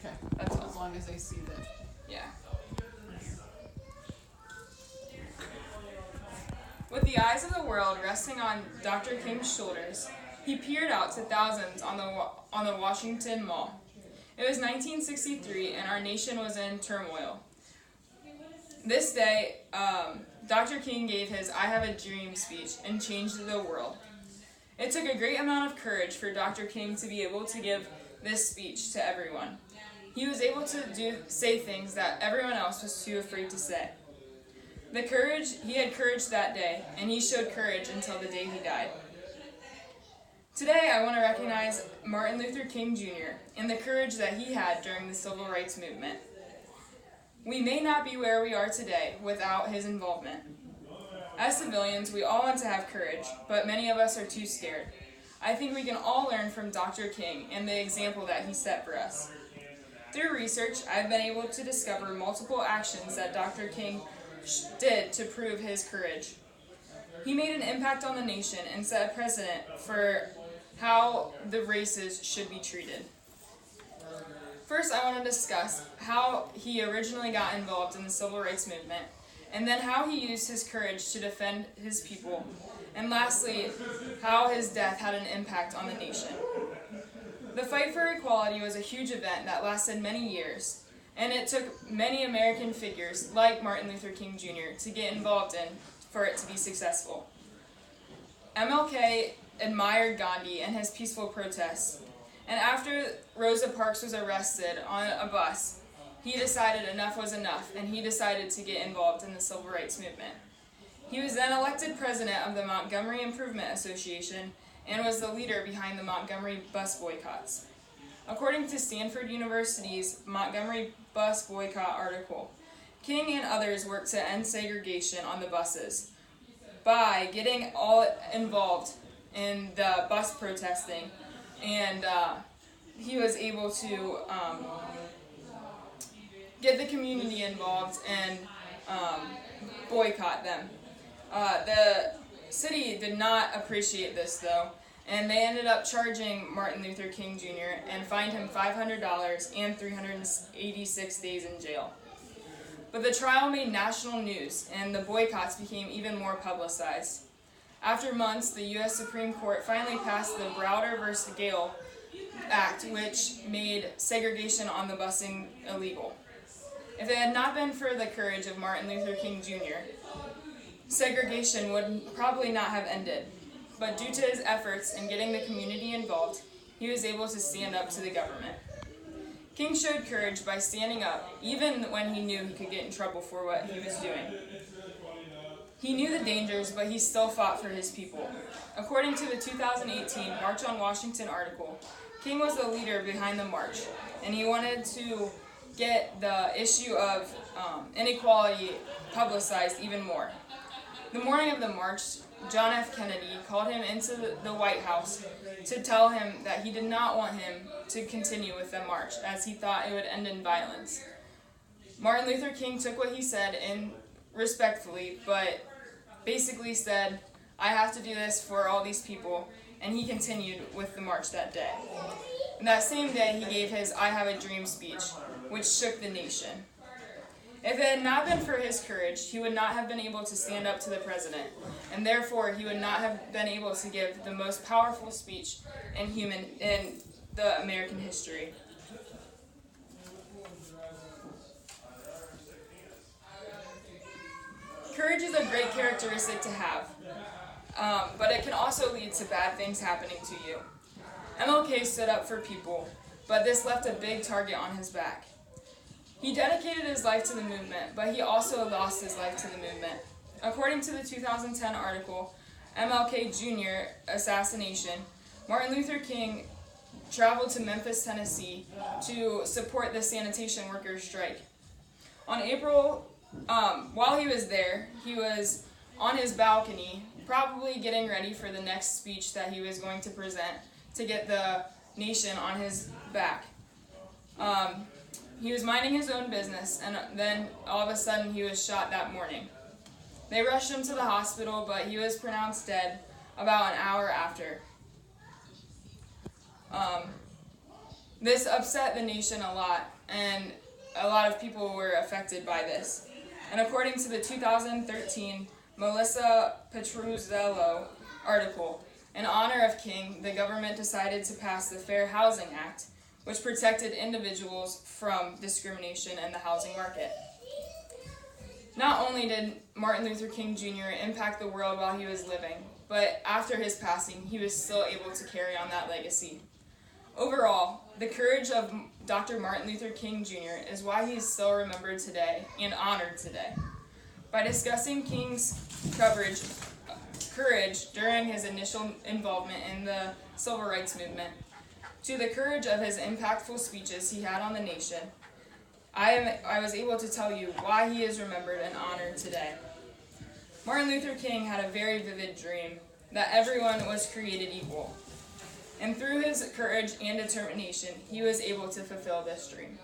Okay. That's all. As long as they see that. Yeah. With the eyes of the world resting on Dr. King's shoulders, he peered out to thousands on the Washington Mall. It was 1963, and our nation was in turmoil. This day, Dr. King gave his "I Have a Dream" speech and changed the world. It took a great amount of courage for Dr. King to be able to give this speech to everyone. He was able to say things that everyone else was too afraid to say. He had courage that day, and he showed courage until the day he died. Today, I want to recognize Martin Luther King Jr. and the courage that he had during the Civil Rights Movement. We may not be where we are today without his involvement. As civilians, we all want to have courage, but many of us are too scared. I think we can all learn from Dr. King and the example that he set for us. Through research, I've been able to discover multiple actions that Dr. King did to prove his courage. He made an impact on the nation and set a precedent for how the races should be treated. First, I want to discuss how he originally got involved in the Civil Rights Movement, and then how he used his courage to defend his people, and lastly, how his death had an impact on the nation. The fight for equality was a huge event that lasted many years, and it took many American figures like Martin Luther King Jr. to get involved in for it to be successful. MLK admired Gandhi and his peaceful protests, and after Rosa Parks was arrested on a bus, he decided enough was enough, and he decided to get involved in the Civil Rights Movement. He was then elected president of the Montgomery Improvement Association and was the leader behind the Montgomery bus boycotts. According to Stanford University's Montgomery bus boycott article, King and others worked to end segregation on the buses by getting all involved in the bus protesting, and he was able to get the community involved and boycott them. The city did not appreciate this, though, and they ended up charging Martin Luther King Jr. and fined him $500 and 386 days in jail. But the trial made national news, and the boycotts became even more publicized. After months, the U.S. Supreme Court finally passed the Browder v. Gale Act, which made segregation on the busing illegal. If it had not been for the courage of Martin Luther King Jr., segregation would probably not have ended. But due to his efforts in getting the community involved, he was able to stand up to the government. King showed courage by standing up, even when he knew he could get in trouble for what he was doing. He knew the dangers, but he still fought for his people. According to the 2018 March on Washington article, King was the leader behind the march, and he wanted to get the issue of inequality publicized even more. The morning of the march, John F. Kennedy called him into the White House to tell him that he did not want him to continue with the march, as he thought it would end in violence. Martin Luther King took what he said in respectfully, but basically said, "I have to do this for all these people," and he continued with the march that day. And that same day, he gave his "I Have a Dream" speech, which shook the nation. If it had not been for his courage, he would not have been able to stand up to the president, and therefore he would not have been able to give the most powerful speech in the American history. Courage is a great characteristic to have, but it can also lead to bad things happening to you. MLK stood up for people, but this left a big target on his back. He dedicated his life to the movement, but he also lost his life to the movement. According to the 2010 article, MLK Jr. Assassination, Martin Luther King traveled to Memphis, Tennessee to support the sanitation workers' strike. While he was there, he was on his balcony, probably getting ready for the next speech that he was going to present to get the nation on his back. He was minding his own business, and then all of a sudden he was shot that morning. They rushed him to the hospital, but he was pronounced dead about an hour after. This upset the nation a lot, and a lot of people were affected by this. And according to the 2013 Melissa Petruzzello article, in honor of King, the government decided to pass the Fair Housing Act, which protected individuals from discrimination in the housing market. Not only did Martin Luther King Jr. impact the world while he was living, but after his passing, he was still able to carry on that legacy. Overall, the courage of Dr. Martin Luther King Jr. is why he is still remembered today and honored today. By discussing King's courage during his initial involvement in the Civil Rights Movement, to the courage of his impactful speeches he had on the nation, I was able to tell you why he is remembered and honored today. Martin Luther King had a very vivid dream that everyone was created equal. And through his courage and determination, he was able to fulfill this dream.